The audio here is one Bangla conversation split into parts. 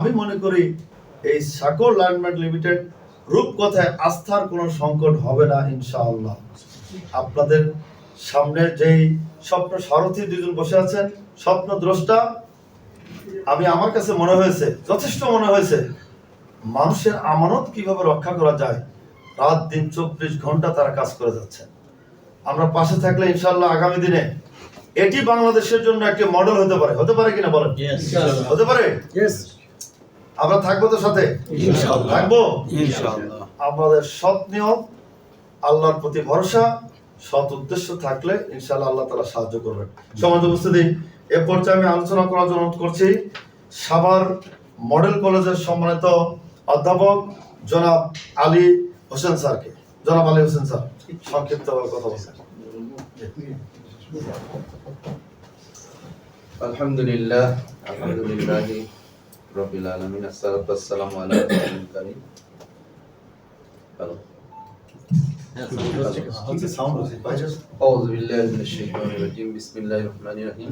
আমি মনে করি এই সাকর ল্যান্ডম্যান লিমিটেড রূপকথায় আস্থার কোনো সংকট হবে না ইনশাআল্লাহ। আপনাদের সামনে যেই স্বপ্ন সারথী দুজন বসে আছেন, স্বপ্ন দ্রষ্টা, আমার কাছে মনে হয়েছে, যথেষ্ট মনে হয়েছে মানুষের আমানত কিভাবে রক্ষা করা যায়, রাত দিন 24 ঘন্টা তারা কাজ করে যাচ্ছেন। আমরা পাশে থাকলে ইনশাআল্লাহ আগামী দিনে এটি বাংলাদেশের জন্য একটি মডেল হতে পারে কিনা বলেন? হতে পারে। আমরা থাকবো তো সাথে, থাকবো ইনশাআল্লাহ। আমাদের সৎ নিয়ম, আল্লাহর প্রতি ভরসা, সৎ উদ্দেশ্য থাকলে ইনশাআল্লাহ আল্লাহ তাআলা সাহায্য করবেন। সমাজ উপস্থিতি, এ পর্যায়ে আমি আলোচনা করার জন্য অনুরোধ করছি সাভার মডেল কলেজের সম্মানিত অধ্যাপক জনাব আলী হোসেন স্যারকে। জনাব আলী হোসেন স্যার সংক্ষিপ্তভাবে কথা বলছেন। আলহামদুলিল্লাহ রাব্বিল আলামিন, আসসালাতু ওয়াসসালামু আলা রাসূলিল কারীম। আউযু বিল্লাহি মিনাশ শাইতানির রাজীম, বিসমিল্লাহির রহমানির রহিম।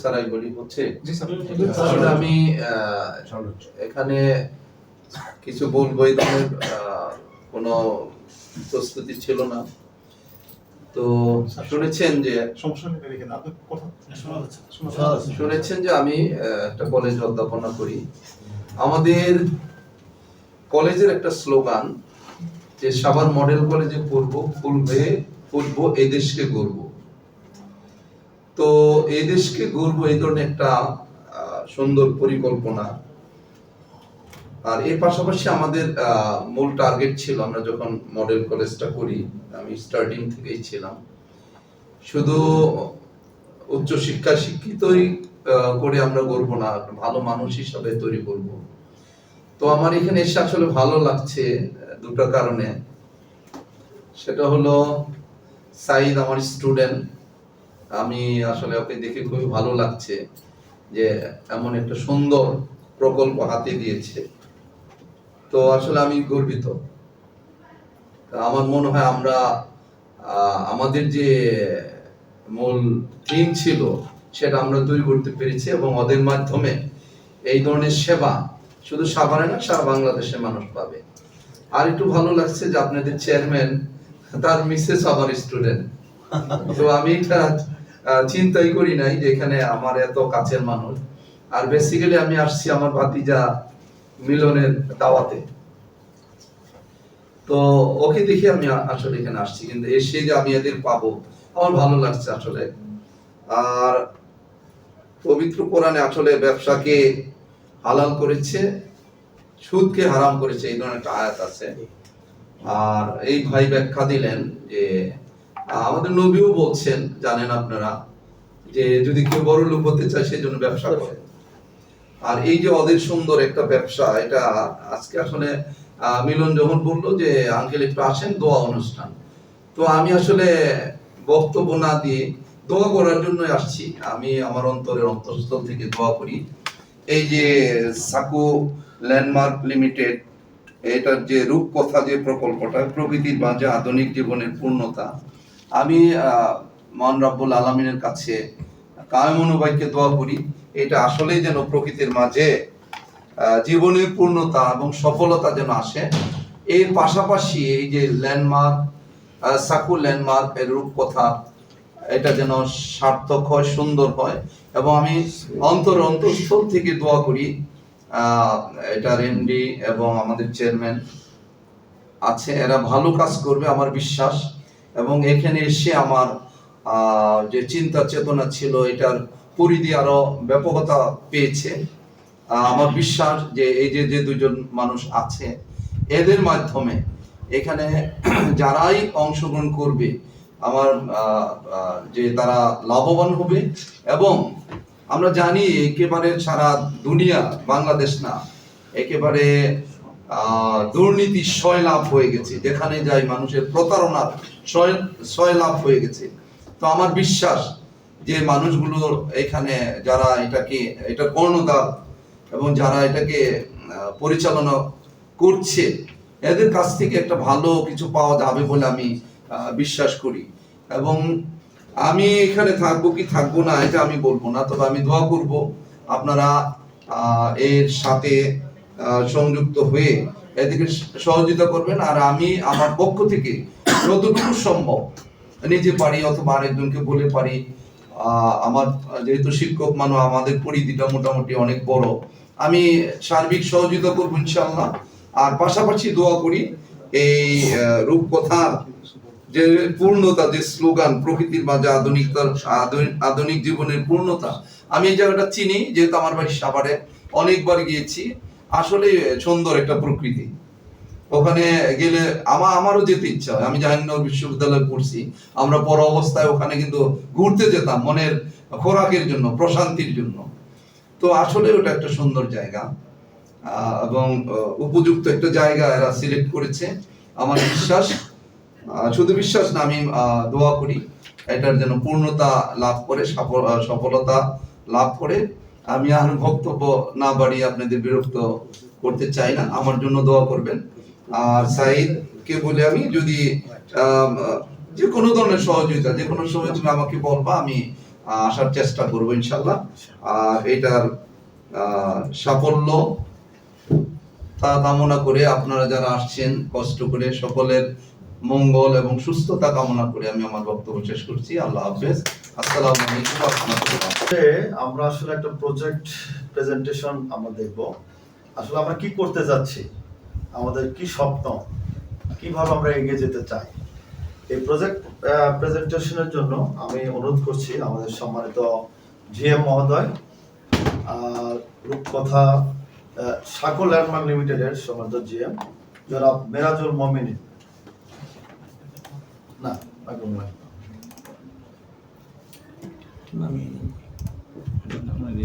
স্যার বলি হচ্ছে জি স্যার, আমি এখানে কিছু বলবো, এই ধরনের কোনো প্রস্তুতি ছিল না। তো শুনেছেন যে আমি একটা কলেজে অধ্যাপনা করি। আমাদের কলেজের একটা স্লোগান যে সাভার মডেল কলেজে পড়বো এই দেশকে গড়ব। তো এই দেশকে গড়ব, এই ধরনের একটা সুন্দর পরিকল্পনা। আর এর পাশাপাশি আমাদের মূল টার্গেট ছিল, আমরা যখন মডেল কলেজটা করি, আমি স্টার্টিং থেকেই ছিলাম, শুধু উচ্চ শিক্ষা শিক্ষিতই করে আমরা গড়বো না, ভালো মানুষ হিসাবে তৈরি করব। তো আমার এখানে এসে আসলে ভালো লাগছে দুটো কারণে। সেটা হলো সাইদ আমার স্টুডেন্ট, আমি আসলে ওকে দেখে খুবই ভালো লাগছে যে এমন একটা সুন্দর প্রকল্প হাতে দিয়েছে। তো আসলে আমি গর্বিত। আমার মনে হয় আমরা আমাদের যে মূল থিম ছিল সেটা আমরা তৈরি করতে পেরেছি, এবং ওদের মাধ্যমে এই ধরনের সেবা শুধু সাভারে না, সারা বাংলাদেশে মানুষ পাবে। আর একটু ভালো লাগছে যে আপনাদের চেয়ারম্যান, তার মিসেস আমার স্টুডেন্ট। তো আমি এটা চিন্তাই করি নাই যে এখানে আমার এত কাছের মানুষ। আর বেসিক্যালি আমি আসছি আমার ভাতিজা মিলনের দাওয়াতে, তো ওকে দেখে আমি আসলে এখানে আসছি, কিন্তু এসে যে আমি এদের পাবো আমার ভালো লাগছে আসলে। আর পবিত্র কোরআনে আসলে ব্যবসাকে হালাল করেছে, সুদকে হারাম করেছে, এই ধরনের একটা আয়াত আছে। আর এই ভাই ব্যাখ্যা দিলেন যে আমাদের নবীও বলছেন, জানেন আপনারা, যে যদি কেউ বড় লোক হতে চায় সেই জন্য ব্যবসা করে। আর এই যে ওদের সুন্দর একটা ব্যবসা, এটা আজকে আসলে মিলন যখন বললো যে আঙ্কেল একটু আসেন দোয়া অনুষ্ঠান, তো আমি আসলে বক্তব্য না দিয়ে দোয়া করার জন্য আসছি। আমি আমার অন্তরের অন্তঃস্থল থেকে দোয়া করি এই যে সাকো ল্যান্ডমার্ক লিমিটেড, এটার যে রূপকথা যে প্রকল্পটা, প্রকৃতির মাঝে আধুনিক জীবনের পূর্ণতা, আমি মহান রব্বুল আলামিনের কাছে কায়মনোবাক্যে দোয়া করি এটা আসলেই যেন প্রকৃতির মাঝে জীবনের পূর্ণতা এবং সফলতা যেন আসে। এর পাশাপাশি এই যে ল্যান্ডমার্ক, সাকু ল্যান্ডমার্ক এর রূপকথা, এটা যেন সার্থক হয়, সুন্দর হয়। এবং আমি অন্তঃস্থল থেকে দোয়া করি এটার এমডি এবং আমাদের চেয়ারম্যান আছে, এরা ভালো কাজ করবে আমার বিশ্বাস। এবং এখানে এসে আমার যে চিন্তা চেতনা ছিল এটার পরিধি আরো ব্যাপকতা পেয়েছে। আমার বিশ্বাস যে এই যে দুজন মানুষ আছে, এদের মাধ্যমে এখানে যারাই অংশগ্রহণ করবে আমার যে তারা লাভবান হবে। এবং আমরা জানি একেবারে সারা দুনিয়া, বাংলাদেশ না, একেবারে দুর্নীতি লাভ হয়ে গেছে, যেখানে যাই মানুষের প্রতারণার লাভ হয়ে গেছে। তো আমার বিশ্বাস যে মানুষগুলো এখানে যারা এটার কর্ণধার এবং যারা এটাকে পরিচালনা করছে, এদের কাছ থেকে একটা ভালো কিছু পাওয়া যাবে বলে আমি বিশ্বাস করি। এবং আমি এখানে থাকবো কি থাকবো না এটা আমি বলবো না, তবে আমি দোয়া করব আপনারা এর সাথে সংযুক্ত হয়ে এদিকে সহযোগিতা করবেন। আর আমি আমার পক্ষ থেকে যতটুকু সম্ভব নিজে পারি অথবা আরেকজনকে বলে পারি, আমার যেহেতু শিক্ষক মানুষ, আমাদের পরিধিটা মোটামুটি অনেক বড়, আমি সার্বিক সহযোগিতা করবো ইনশাআল্লাহ। আর পাশাপাশি দোয়া করি এই রূপকথার যে পূর্ণতা, যে স্লোগান প্রকৃতির মাঝে আধুনিকতার আধুনিক জীবনের পূর্ণতা, আমি এই জায়গাটা চিনি যেহেতু আমার বাড়ি সাভারে, অনেকবার গিয়েছি। আসলে সুন্দর একটা প্রকৃতি, ওখানে গেলে আমারও যেতে ইচ্ছা হয়। আমি জাহাঙ্গীরনগর বিশ্ববিদ্যালয়ে পড়ছি, আমরা পর অবস্থায় ওখানে কিন্তু ঘুরতে যেতাম মনের খোরাকের জন্য, প্রশান্তির জন্য। তো আসলে ওটা একটা সুন্দর জায়গা এবং উপযুক্ত একটা জায়গা এরা সিলেক্ট করেছে। আমার বিশ্বাস, শুধু বিশ্বাস না, আমি দোয়া করি এটার যেন পূর্ণতা লাভ করে, সফলতা লাভ করে। আমি আর বক্তব্য না বাড়িয়ে আপনাদের বিরক্ত করতে চাই না, আমার জন্য দোয়া করবেন। আর সাইদকে বলে আমি যদি যে কোনো ধরনের সহযোগিতা যে কোনো সময় তুমি আমাকে বলবা, আমি আসার চেষ্টা করবো ইনশাল্লাহ। আর এটার সাফল্য তা কামনা করে আপনারা যারা আসছেন কষ্ট করে, সকলের মঙ্গল এবং সুস্থতা কামনা করে আমি আমার বক্তব্য শেষ করছি। আল্লাহ হাফেজ। আসসালামু আলাইকুম ওয়া রাহমাতুল্লাহ। আমরা আসলে একটা প্রজেক্ট প্রেজেন্টেশন আমরা দেখব, আসলে আমরা কি করতে যাচ্ছি, আমাদের কি স্বপ্ন, কিভাবে আমরা এগিয়ে যেতে চাই। এই প্রজেক্ট প্রেজেন্টেশনের জন্য আমি অনুরোধ করছি আমাদের সম্মানিত জিএম মহোদয়, রূপকথা সাকো ল্যান্ডমার্ক লিমিটেডের সম্মানিত জিএম জনাব মেরাজুল মমিনিন। না আমি